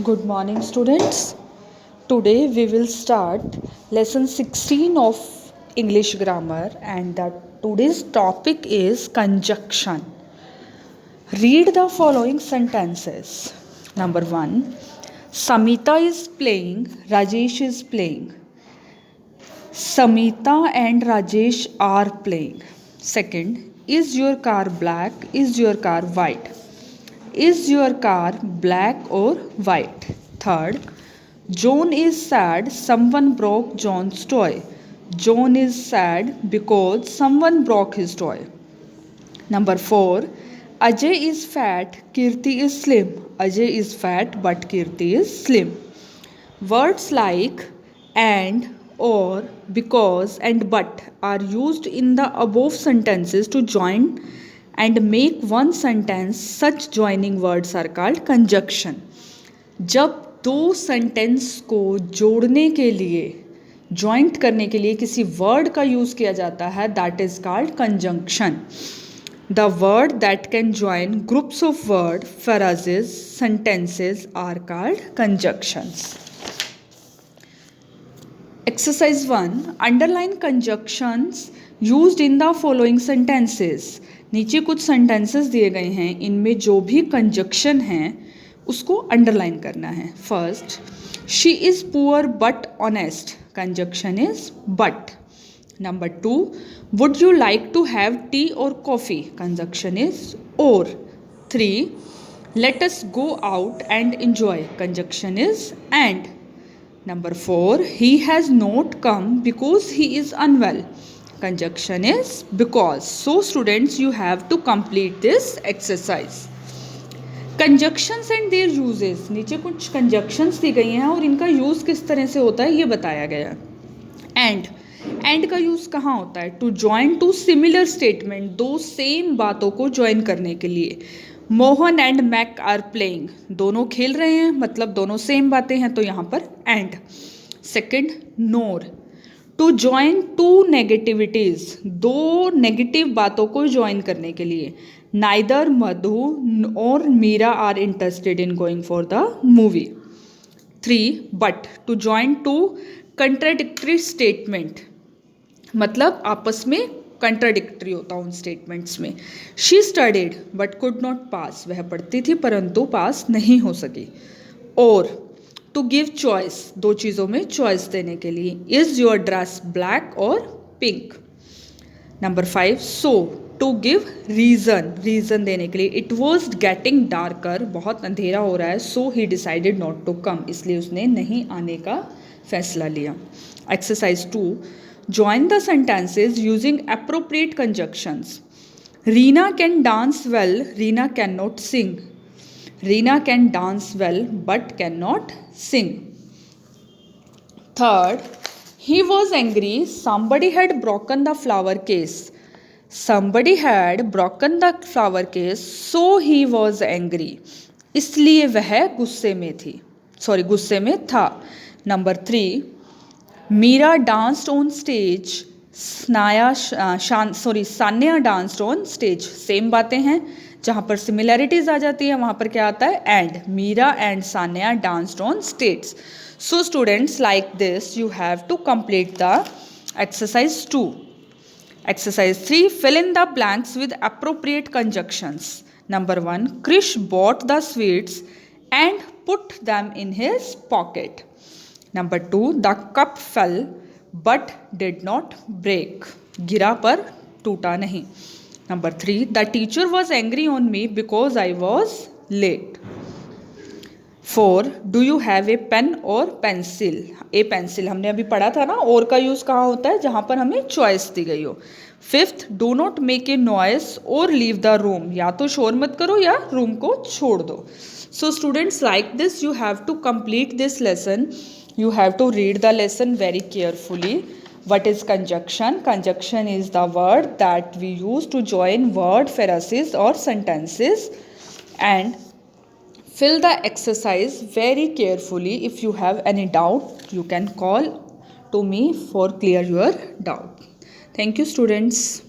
Good morning, students. Today we will start lesson 16 of English grammar, and today's topic is conjunction. Read the following sentences. Number 1. Samita is playing, Rajesh is playing. Samita and Rajesh are playing. Second, is your car black? Is your car white? Is your car black or white? Third, John is sad, someone broke John's toy. John is sad because someone broke his toy. Number 4, Ajay is fat, Kirti is slim. Ajay is fat but Kirti is slim. Words like and, or, because, and but are used in the above sentences to join and make one sentence. Such joining words are called conjunction. जब दो sentence को जोड़ने के लिए, joint करने के लिए किसी वर्ड का यूज़ किया जाता है, that is called conjunction. The word that can join groups of word, phrases, sentences are called conjunctions. Exercise 1. Underline conjunctions used in the following sentences. नीचे कुछ sentences दिए गए हैं, इनमें जो भी conjunction हैं उसको अंडरलाइन करना है. First, she is poor but honest. Conjunction is but. Number 2, would you like to have tea or coffee. Conjunction is or. 3, let us go out and enjoy. Conjunction is and. Number 4, he has not come because he is unwell. Conjunction is because. So students, you have to complete this exercise. Conjunctions and there uses. नीचे कुछ conjunctions दी गई हैं और इनका use किस तरह से होता है ये बताया गया. एंड का यूज़ कहाँ होता है? To join two similar statement, दो सेम बातों को ज्वाइन करने के लिए. Mohan and Mac are playing. दोनों खेल रहे हैं, मतलब दोनों सेम बातें हैं, तो यहाँ पर and. Second, nor. To join two negativities, दो नेगेटिव बातों को ज्वाइन करने के लिए. Neither Madhu or Meera are interested in going for the movie. 3, but. To join two contradictory statement, मतलब आपस में कंट्राडिक्टरी होता उन स्टेटमेंट्स में. She studied but could not pass. वह पढ़ती थी परंतु पास नहीं हो सकी. और टू गिव चॉइस, दो चीज़ों में चॉइस देने के लिए. Is your dress black or pink. Number 5, so. To give reason देने के लिए. इट वॉज गेटिंग डार्कर, बहुत अंधेरा हो रहा है. So he decided not to come, इसलिए उसने नहीं आने का फैसला लिया. Exercise 2, join the sentences using appropriate conjunctions. Reena can dance well, Reena cannot sing. Reena can dance well but cannot sing. Third, he was angry, somebody had broken the flower case. Somebody had broken the flower case, so he was angry. इसलिए वह गुस्से में था. Number 3, Meera danced on stage, Sanya danced on stage. Same बातें हैं, जहाँ पर similarities आ जाती है वहाँ पर क्या आता है? And. Meera and Sanya danced on stage. So students, like this you have to complete the exercise 2. Exercise 3, fill in the blanks with appropriate conjunctions. Number 1, Krish bought the sweets and put them in his pocket. Number 2, the cup fell but did not break. गिरा पर टूटा नहीं. Number 3, the teacher was angry on me because I was late. 4, do you have a pen or pencil? A pencil हमने अभी पढ़ा था ना. और का यूज़ कहाँ होता है? जहाँ पर हमें चॉइस दी गई हो. 5th, do not make a noise or leave the room. या तो शोर मत करो या रूम को छोड़ दो. So students, like this you have to complete this lesson. You have to read the lesson very carefully. What is conjunction? Conjunction is the word that we use to join word, phrases or sentences. And fill the exercise very carefully. If you have any doubt, you can call to me for clear your doubt. Thank you, students.